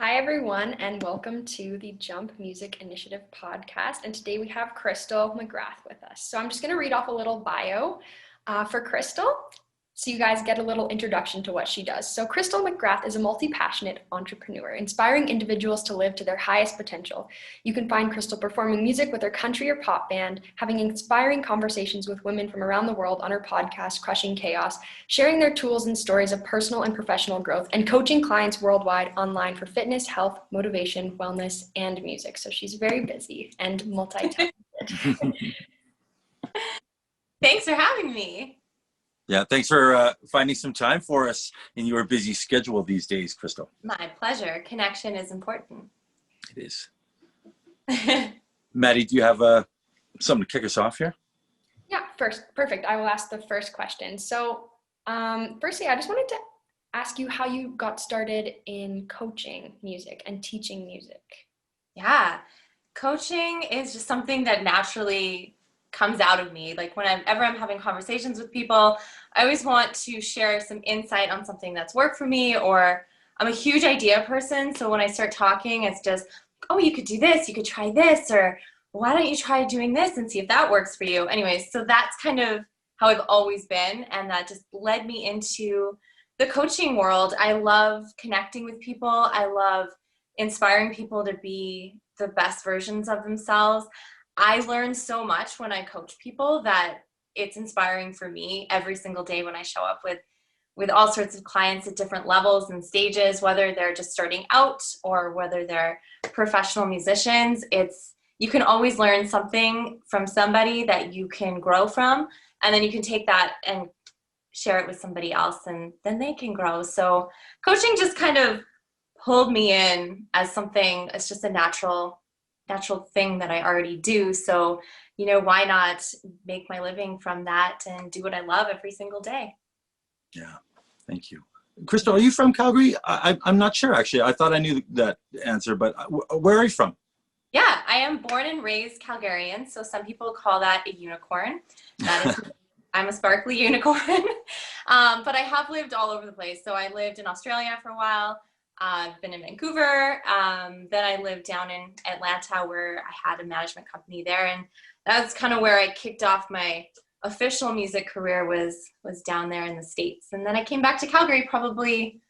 Hi, everyone, and welcome to the Jump Music Initiative podcast. And today we have Crystal McGrath with us. So I'm just going to read off a little bio for Crystal, so you guys get a little introduction to what she does. So Crystal McGrath is a multi-passionate entrepreneur, inspiring individuals to live to their highest potential. You can find Crystal performing music with her country or pop band, having inspiring conversations with women from around the world on her podcast, Crushing Chaos, sharing their tools and stories of personal and professional growth, and coaching clients worldwide online for fitness, health, motivation, wellness, and music. So she's very busy and multi-talented. Thanks for having me. Yeah, thanks for finding some time for us in your busy schedule these days, Crystal. My pleasure. Connection is important. It is. Maddie, do you have something to kick us off here? Yeah, perfect. I will ask the first question. So firstly, I just wanted to ask you how you got started in coaching music and teaching music. Yeah, coaching is just something that naturally comes out of me. Like whenever I'm having conversations with people, I always want to share some insight on something that's worked for me, or I'm a huge idea person. So when I start talking, it's just, oh, you could do this, you could try this, or why don't you try doing this and see if that works for you? Anyways, so that's kind of how I've always been. And that just led me into the coaching world. I love connecting with people. I love inspiring people to be the best versions of themselves. I learn so much when I coach people that it's inspiring for me every single day when I show up with all sorts of clients at different levels and stages, whether they're just starting out or whether they're professional musicians. You can always learn something from somebody that you can grow from, and then you can take that and share it with somebody else, and then they can grow. So coaching just kind of pulled me in as something. It's just a natural thing that I already do. So, why not make my living from that and do what I love every single day? Yeah, thank you. Crystal, are you from Calgary? I'm not sure, actually. I thought I knew that answer, but where are you from? Yeah, I am born and raised Calgarian. So some people call that a unicorn. That is, I'm a sparkly unicorn. But I have lived all over the place. So I lived in Australia for a while. I've been in Vancouver. Then I lived down in Atlanta, where I had a management company there. And that's kind of where I kicked off my official music career, was down there in the States. And then I came back to Calgary probably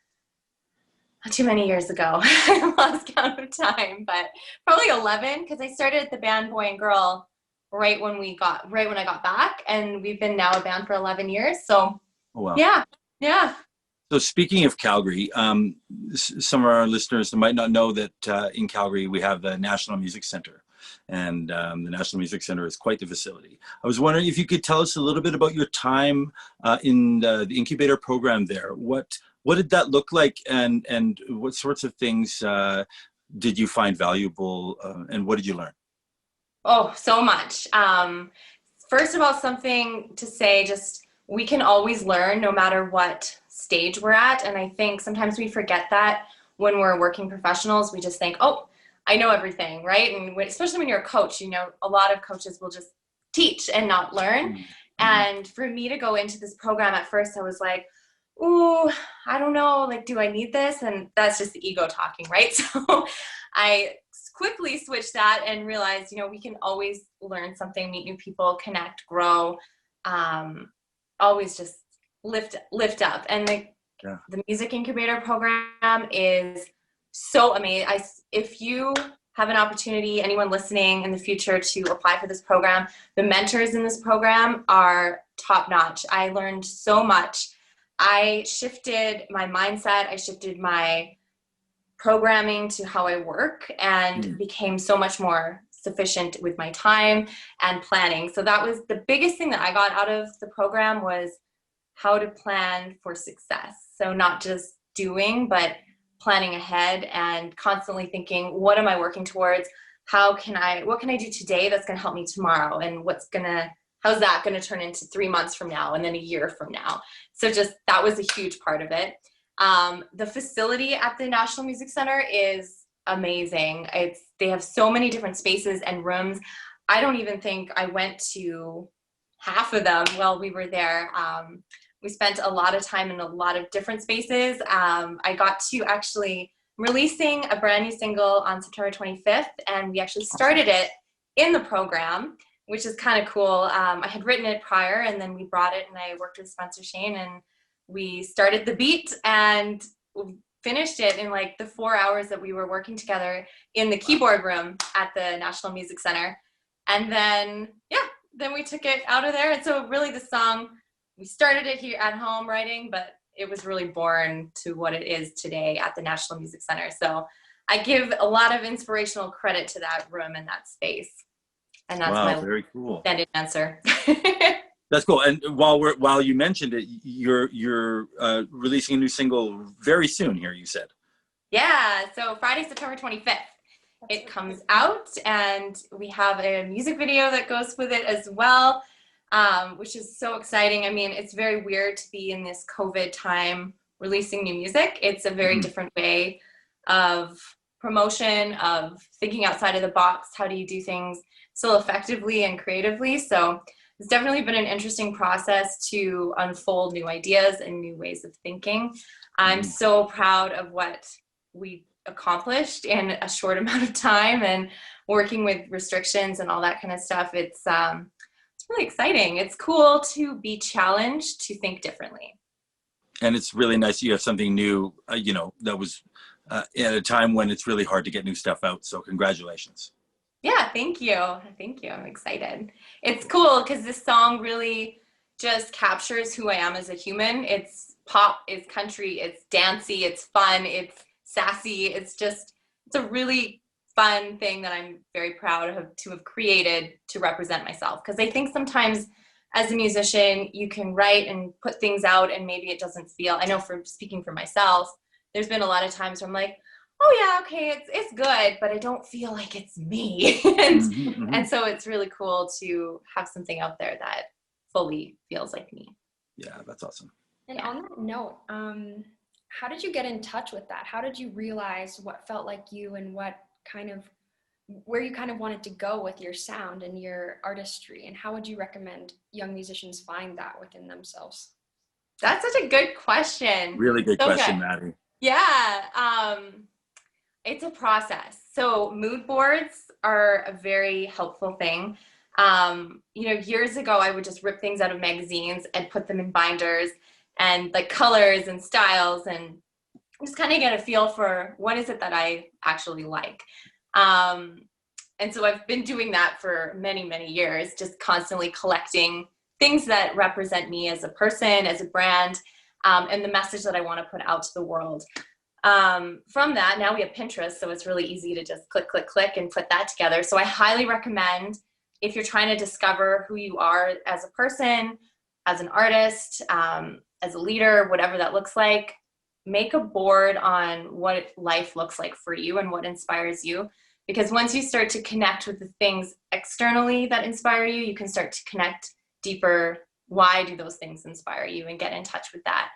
not too many years ago. I lost count of time, but probably 11, because I started at the band Boy and Girl right when I got back. And we've been now a band for 11 years. So oh, wow. Yeah. So speaking of Calgary, some of our listeners might not know that in Calgary we have the National Music Centre, and the National Music Centre is quite the facility. I was wondering if you could tell us a little bit about your time in the incubator program there. What did that look like, and what sorts of things did you find valuable, and what did you learn? Oh, so much. First of all, something to say, just we can always learn no matter what stage we're at. And I think sometimes we forget that when we're working professionals. We just think, oh, I know everything, right? And especially when you're a coach, a lot of coaches will just teach and not learn. Mm-hmm. And for me to go into this program at first, I was like, ooh, I don't know, like, do I need this? And that's just the ego talking, right? So I quickly switched that and realized, we can always learn something, meet new people, connect, grow, always just lift up. And the music incubator program is so amazing. If you have an opportunity, anyone listening in the future, to apply for this program, the mentors in this program are top notch. I learned so much. I shifted my mindset. I shifted my programming to how I work, and became so much more sufficient with my time and planning. So that was the biggest thing that I got out of the program, was how to plan for success. So not just doing, but planning ahead and constantly thinking, what am I working towards? What can I do today that's going to help me tomorrow? And how's that going to turn into 3 months from now, and then a year from now? So just, that was a huge part of it. The facility at the National Music Centre is amazing. They have so many different spaces and rooms. I don't even think I went to half of them while we were there. We spent a lot of time in a lot of different spaces. I got to actually releasing a brand new single on September 25th, and we actually started it in the program, which is kind of cool. I had written it prior, and then we brought it, and I worked with Spencer Shane, and we started the beat and finished it in like the 4 hours that we were working together in the keyboard room at the National Music Center. And then, then we took it out of there. And so really the song, we started it here at home writing, but it was really born to what it is today at the National Music Center. So I give a lot of inspirational credit to that room and that space. And that's my very cool extended answer. That's cool. And while you mentioned it, you're releasing a new single very soon here, you said. Yeah, so Friday, September 25th, it comes out, and we have a music video that goes with it as well, which is so exciting. I mean, it's very weird to be in this COVID time releasing new music. It's a very different way of promotion, of thinking outside of the box. How do you do things so effectively and creatively? So it's definitely been an interesting process to unfold new ideas and new ways of thinking. I'm so proud of what we accomplished in a short amount of time, and working with restrictions and all that kind of stuff. It's really exciting. It's cool to be challenged to think differently. And it's really nice you have something new, that was at a time when it's really hard to get new stuff out. So congratulations. Yeah, thank you. Thank you. I'm excited. It's cool because this song really just captures who I am as a human. It's pop, it's country, it's dancey, it's fun, it's sassy. It's a really fun thing that I'm very proud of to have created to represent myself. Because I think sometimes as a musician, you can write and put things out and maybe it doesn't feel, I know from speaking for myself, there's been a lot of times where I'm like, oh yeah, okay, it's good, but I don't feel like it's me. and so it's really cool to have something out there that fully feels like me. Yeah, that's awesome. And on that note, how did you get in touch with that? How did you realize what felt like you and where you kind of wanted to go with your sound and your artistry? And how would you recommend young musicians find that within themselves? That's such a good question. Really good question, Maddie. Yeah. It's a process. So mood boards are a very helpful thing. Years ago, I would just rip things out of magazines and put them in binders and like colors and styles and just kind of get a feel for what is it that I actually like. And so I've been doing that for many, many years, just constantly collecting things that represent me as a person, as a brand, and the message that I want to put out to the world. From that, now we have Pinterest, so it's really easy to just click, click, click and put that together. So I highly recommend, if you're trying to discover who you are as a person, as an artist, as a leader, whatever that looks like, make a board on what life looks like for you and what inspires you. Because once you start to connect with the things externally that inspire you, you can start to connect deeper. Why do those things inspire you, and get in touch with that.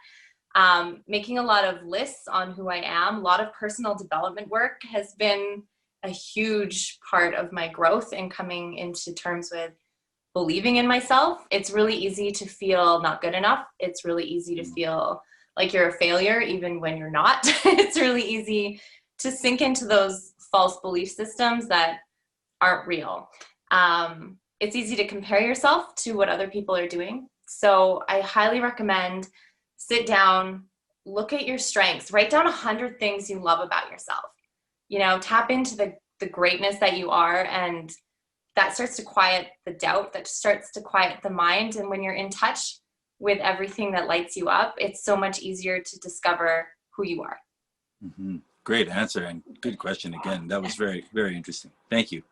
Making a lot of lists on who I am, a lot of personal development work has been a huge part of my growth and coming into terms with believing in myself. It's really easy to feel not good enough. It's really easy to feel like you're a failure even when you're not. It's really easy to sink into those false belief systems that aren't real. It's easy to compare yourself to what other people are doing. So I highly recommend sit down, look at your strengths, write down 100 things you love about yourself. Tap into the greatness that you are, and that starts to quiet the doubt, that starts to quiet the mind. And when you're in touch with everything that lights you up, it's so much easier to discover who you are. Mm-hmm. Great answer and good question again. That was very, very interesting. Thank you.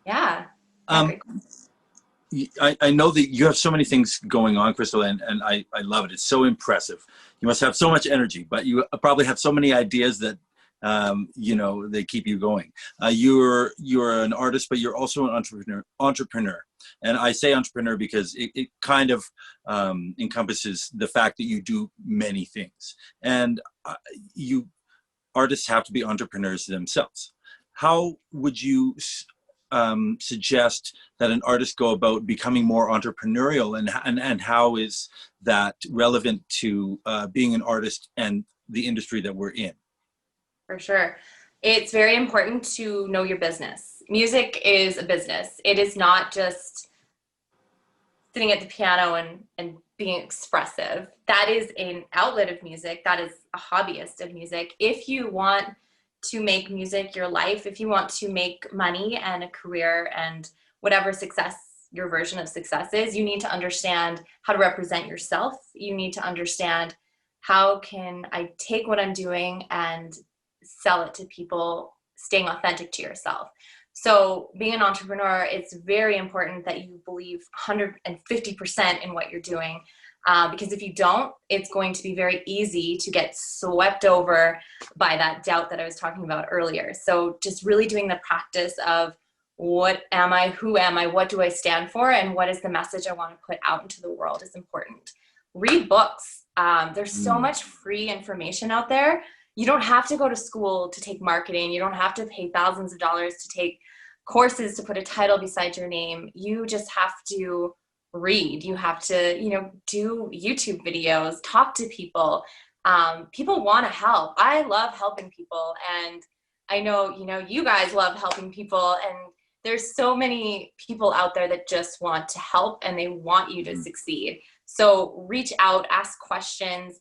Yeah. I know that you have so many things going on, Crystal, and I love it. It's so impressive. You must have so much energy, but you probably have so many ideas that, they keep you going. You're an artist, but you're also an entrepreneur. And I say entrepreneur because it kind of encompasses the fact that you do many things. And artists have to be entrepreneurs themselves. How would you suggest that an artist go about becoming more entrepreneurial, and how is that relevant to being an artist and the industry that we're in? For sure. It's very important to know your business. Music is a business. It is not just sitting at the piano and being expressive. That is an outlet of music. That is a hobbyist of music. If you want to make music your life, if you want to make money and a career and whatever success your version of success is, you need to understand how to represent yourself. You need to understand, how can I take what I'm doing and sell it to people, staying authentic to yourself. So being an entrepreneur, it's very important that you believe 150% in what you're doing. Because if you don't, it's going to be very easy to get swept over by that doubt that I was talking about earlier. So just really doing the practice of, what am I, who am I, what do I stand for, and what is the message I want to put out into the world is important. Read books. There's so much free information out there. You don't have to go to school to take marketing. You don't have to pay thousands of dollars to take courses to put a title beside your name. You just have to read. You have to, do YouTube videos, talk to people. People want to help. I love helping people. And I know, you guys love helping people. And there's so many people out there that just want to help and they want you to succeed. So reach out, ask questions.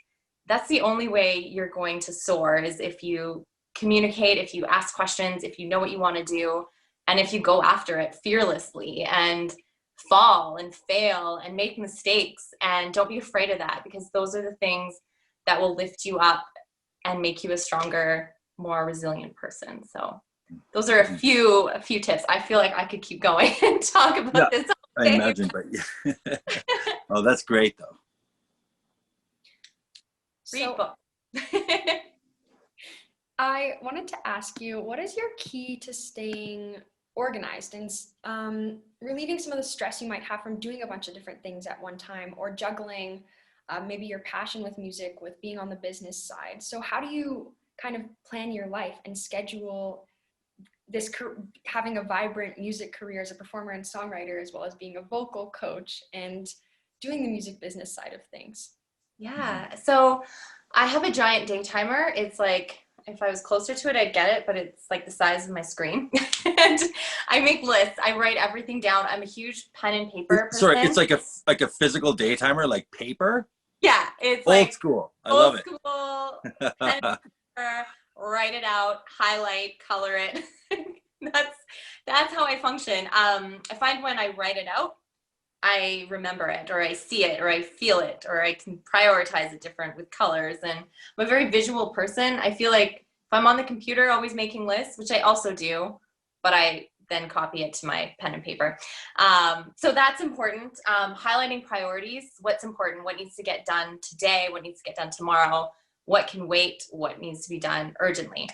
That's the only way you're going to soar, is if you communicate, if you ask questions, if you know what you want to do, and if you go after it fearlessly and fall and fail and make mistakes, and don't be afraid of that, because those are the things that will lift you up and make you a stronger, more resilient person. So those are a few tips. I feel like I could keep going and talk about this all day. I imagine, but oh, that's great though. Read books. I wanted to ask you, what is your key to staying organized and relieving some of the stress you might have from doing a bunch of different things at one time, or juggling maybe your passion with music with being on the business side? So how do you kind of plan your life and schedule this, having a vibrant music career as a performer and songwriter, as well as being a vocal coach and doing the music business side of things? Yeah. So I have a giant day timer. It's like, if I was closer to it, I'd get it, but it's like the size of my screen. And I make lists. I write everything down. I'm a huge pen and paper person. Sorry, it's like a physical day timer, like paper? Yeah, it's old school. I love it. Old school, pen and paper, write it out, highlight, color it. That's how I function. I find when I write it out, I remember it, or I see it, or I feel it, or I can prioritize it different with colors. And I'm a very visual person. I feel like if I'm on the computer always making lists, which I also do, but I then copy it to my pen and paper. So that's important. Highlighting priorities, what's important, what needs to get done today, what needs to get done tomorrow, what can wait, what needs to be done urgently.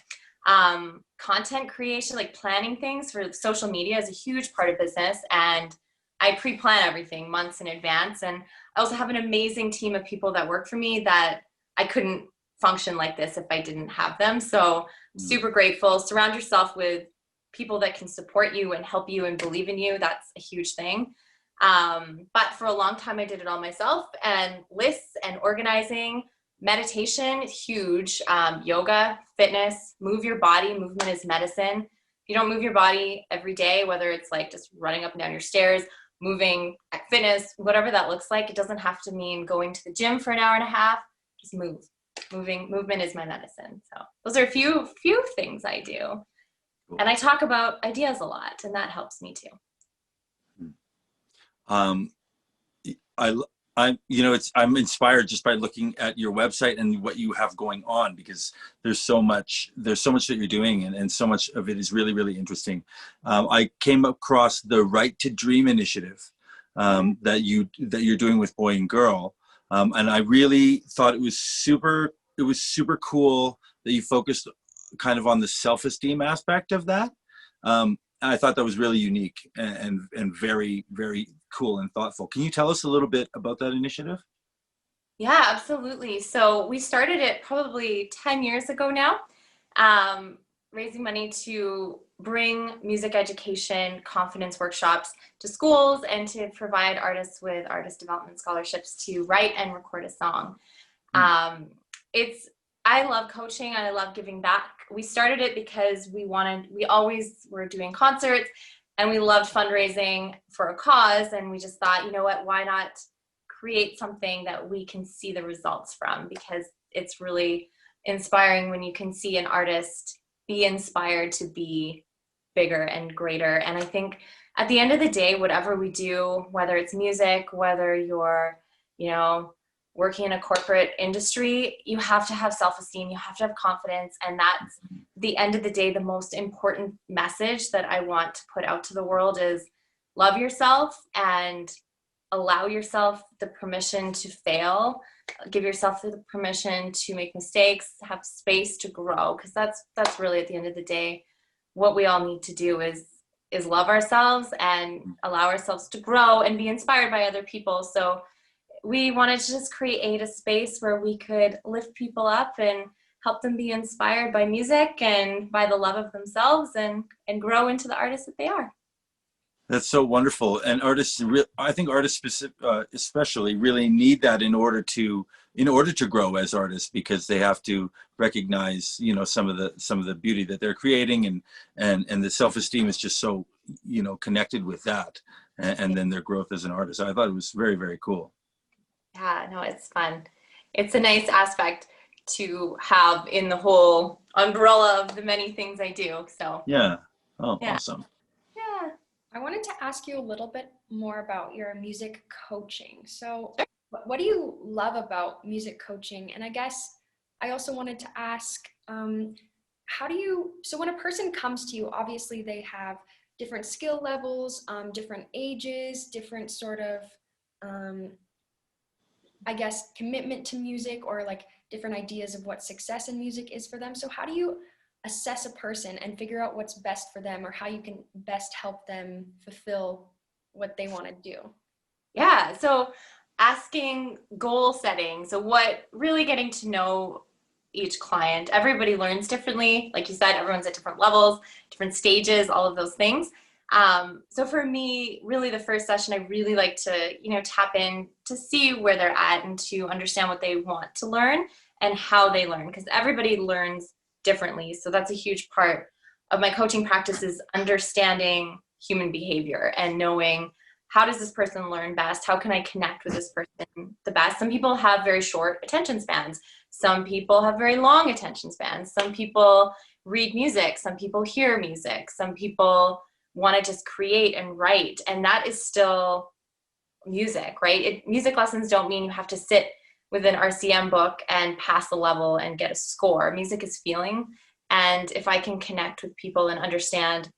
Content creation, like planning things for social media, is a huge part of business, and I pre-plan everything months in advance. And I also have an amazing team of people that work for me that I couldn't function like this if I didn't have them. So super grateful. Surround yourself with people that can support you and help you and believe in you. That's a huge thing. But for a long time, I did it all myself, and lists and organizing, meditation, huge. Yoga, fitness, move your body. Movement is medicine. If you don't move your body every day, whether it's like just running up and down your stairs, moving, fitness, whatever that looks like, it doesn't have to mean going to the gym for an hour and a half. Just move. Movement is my medicine. So those are a few things I do. Cool. And I talk about ideas a lot, and that helps me too. I'm inspired just by looking at your website and what you have going on, because there's so much that you're doing, and so much of it is really, really interesting. I came across the Right to Dream initiative that you're doing with Boy and Girl. And I really thought it was super cool that you focused kind of on the self-esteem aspect of that. I thought that was really unique and very, very cool and thoughtful. Can you tell us a little bit about that initiative? Yeah, absolutely. So we started it probably 10 years ago now, raising money to bring music education, confidence workshops to schools, and to provide artists with artist development scholarships to write and record a song. It's I love coaching and I love giving back. We started it because we always were doing concerts and we loved fundraising for a cause. And we just thought, you know what, why not create something that we can see the results from? Because it's really inspiring when you can see an artist be inspired to be bigger and greater. And I think at the end of the day, whatever we do, whether it's music, whether you're, working in a corporate industry, you have to have self-esteem, you have to have confidence. And that's the end of the day, the most important message that I want to put out to the world is love yourself and allow yourself the permission to fail, give yourself the permission to make mistakes, have space to grow. Because that's really at the end of the day, what we all need to do is love ourselves and allow ourselves to grow and be inspired by other people. So we wanted to just create a space where we could lift people up and help them be inspired by music and by the love of themselves and grow into the artists that they are. That's so wonderful. And artists, I think artists especially really need that in order to grow as artists, because they have to recognize, some of the beauty that they're creating, and the self-esteem is just so, connected with that, and then their growth as an artist. I thought it was very, very cool. Yeah, no, it's fun. It's a nice aspect to have in the whole umbrella of the many things I do. So yeah. Oh, yeah. Awesome. Yeah. I wanted to ask you a little bit more about your music coaching. So what do you love about music coaching? And I guess I also wanted to ask, so when a person comes to you, obviously they have different skill levels, different ages, different sort of, I guess, commitment to music, or like different ideas of what success in music is for them. So how do you assess a person and figure out what's best for them, or how you can best help them fulfill what they want to do? Yeah, so asking, goal setting. So really getting to know each client. Everybody learns differently. Like you said, everyone's at different levels, different stages, all of those things. So for me, really the first session, I really like to, tap in to see where they're at and to understand what they want to learn and how they learn, because everybody learns differently. So that's a huge part of my coaching practice, is understanding human behavior and knowing, how does this person learn best? How can I connect with this person the best? Some people have very short attention spans. Some people have very long attention spans. Some people read music. Some people hear music. Some people want to just create and write. And that is still music, right? Music lessons don't mean you have to sit with an RCM book and pass the level and get a score. Music is feeling. And if I can connect with people and understand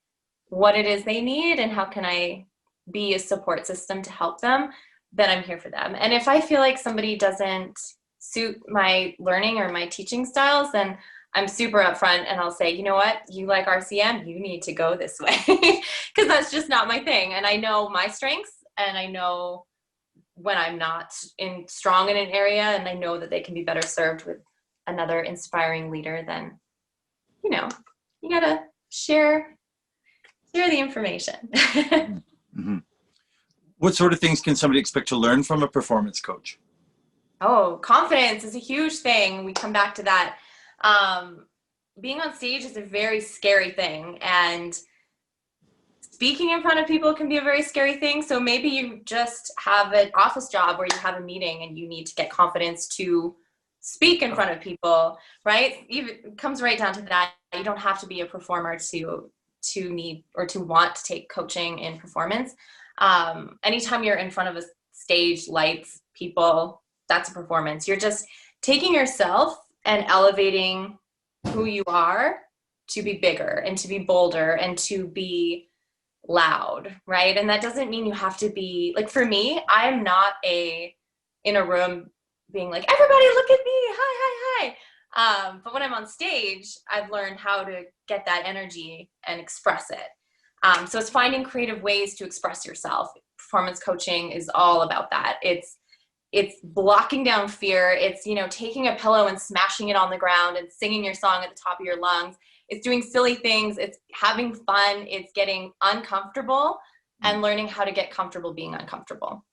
what it is they need and how can I be a support system to help them, then I'm here for them. And if I feel like somebody doesn't suit my learning or my teaching styles, then I'm super upfront and I'll say, you know what, you like RCM, you need to go this way, because that's just not my thing. And I know my strengths, and I know when I'm not strong in an area, and I know that they can be better served with another inspiring leader. Then, you gotta share the information. Mm-hmm. What sort of things can somebody expect to learn from a performance coach? Oh, confidence is a huge thing. We come back to that. Being on stage is a very scary thing, and speaking in front of people can be a very scary thing. So maybe you just have an office job where you have a meeting and you need to get confidence to speak in front of people, right? It comes right down to that. You don't have to be a performer to need or to want to take coaching in performance. Anytime you're in front of a stage, lights, people, that's a performance. You're just taking yourself and elevating who you are to be bigger and to be bolder and to be loud, right? And that doesn't mean you have to be, like, for me, I'm not in a room being like, everybody look at me, hi. But when I'm on stage, I've learned how to get that energy and express it. So it's finding creative ways to express yourself. Performance coaching is all about that. It's blocking down fear. It's, taking a pillow and smashing it on the ground and singing your song at the top of your lungs. It's doing silly things. It's having fun. It's getting uncomfortable and learning how to get comfortable being uncomfortable.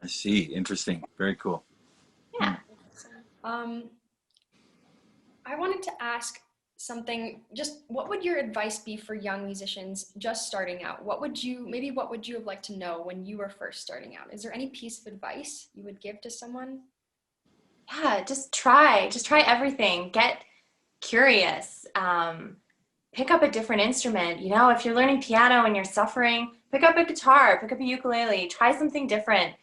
I see. Interesting. Very cool. Yeah. I wanted to ask something, just what would your advice be for young musicians just starting out? What would you have liked to know when you were first starting out? Is there any piece of advice you would give to someone? Yeah, just try everything. Get curious. Pick up a different instrument. You know, if you're learning piano and you're suffering, pick up a guitar, pick up a ukulele, try something different.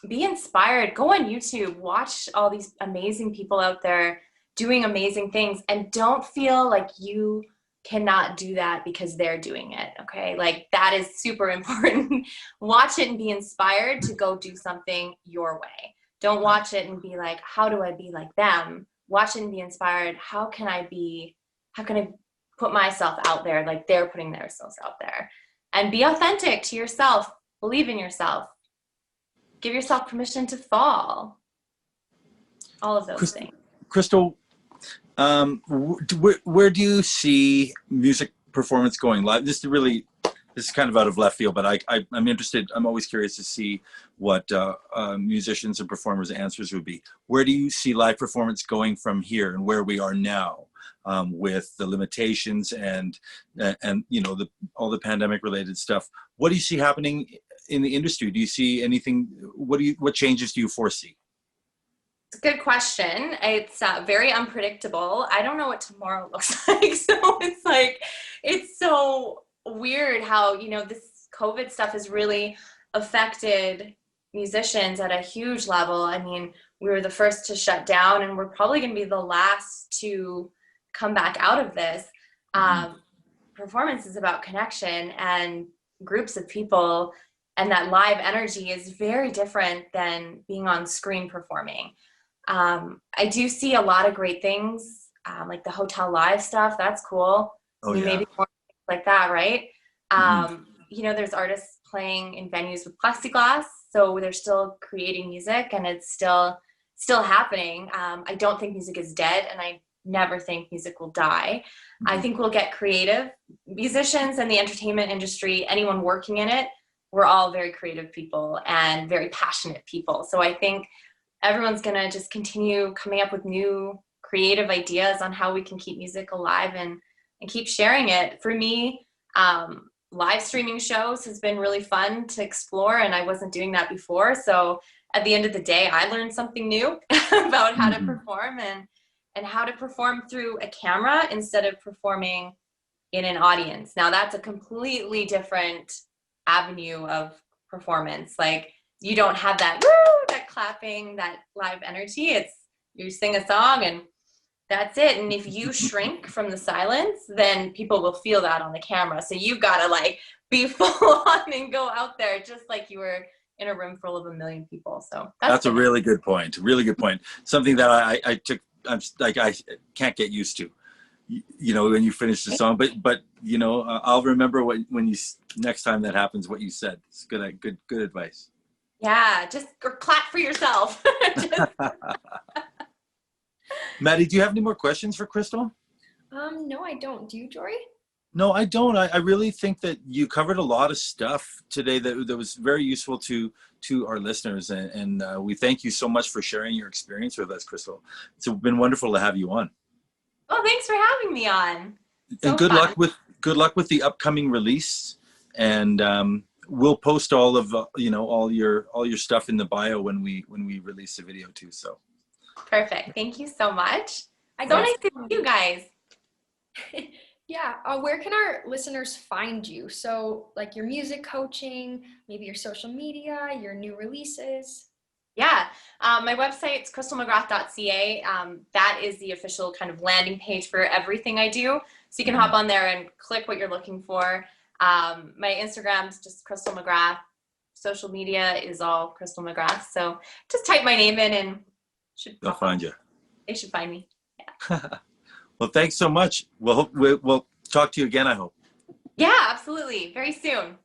Be inspired. Go on YouTube, watch all these amazing people out there doing amazing things, and don't feel like you cannot do that because they're doing it. Okay, like that is super important. Watch it and be inspired to go do something your way. Don't watch it and be like, how do I be like them? Watch it and be inspired. How can I put myself out there like they're putting themselves out there? And be authentic to yourself. Believe in yourself. Give yourself permission to fall. All of those things. Crystal, where do you see music performance going live? This is kind of out of left field, but I'm interested. I'm always curious to see what musicians and performers' answers would be. Where do you see live performance going from here and where we are now, with the limitations and you know, all the pandemic related stuff? What do you see happening in the industry? Do you see anything? What changes do you foresee? It's a good question. It's very unpredictable. I don't know what tomorrow looks like. So it's so weird how, you know, this COVID stuff has really affected musicians at a huge level. I mean, we were the first to shut down, and we're probably going to be the last to come back out of this. Performance is about connection and groups of people, and that live energy is very different than being on screen performing. I do see a lot of great things, like the hotel live stuff. That's cool. Oh, yeah. Maybe more like that, right? You know, there's artists playing in venues with plexiglass, so they're still creating music, and it's still happening. I don't think music is dead, and I never think music will die. I think we'll get creative. Musicians and the entertainment industry, anyone working in it, we're all very creative people and very passionate people. So I think everyone's going to just continue coming up with new creative ideas on how we can keep music alive and keep sharing it. For me, live streaming shows has been really fun to explore, and I wasn't doing that before. So at the end of the day, I learned something new about how to perform and how to perform through a camera instead of performing in an audience. Now that's a completely different avenue of performance. Like, you don't have that woo, that clapping, that live energy. It's you sing a song and that's it. And if you shrink from the silence, then people will feel that on the camera. So you've got to like be full on and go out there just like you were in a room full of a million people. So that's a really good point. Really good point. Something that I'm like, I can't get used to, you know, when you finish the song, but you know, I'll remember when you, next time that happens, what you said. It's good advice. Yeah. Just clap for yourself. Maddie, do you have any more questions for Crystal? No, I don't. Do you, Jory? No, I don't. I really think that you covered a lot of stuff today that was very useful to our listeners. And we thank you so much for sharing your experience with us, Crystal. It's been wonderful to have you on. Oh, thanks for having me on. And good luck with the upcoming release. And we'll post all of all your stuff in the bio when we release the video too. So perfect. Thank you so much. So nice to meet you guys. Yeah. Where can our listeners find you? So like your music coaching, maybe your social media, your new releases. Yeah. My website's crystalmcgrath.ca. That is the official kind of landing page for everything I do. So you can hop on there and click what you're looking for. My Instagram's just Crystal McGrath. Social media is all Crystal McGrath. So just type my name in and they'll find you. They should find me. Yeah. Well, thanks so much. We'll talk to you again, I hope. Yeah, absolutely. Very soon.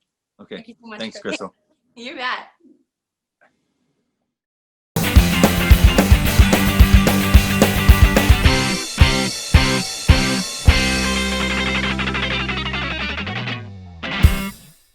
Okay. Thank you so much, thanks, Crystal. You bet.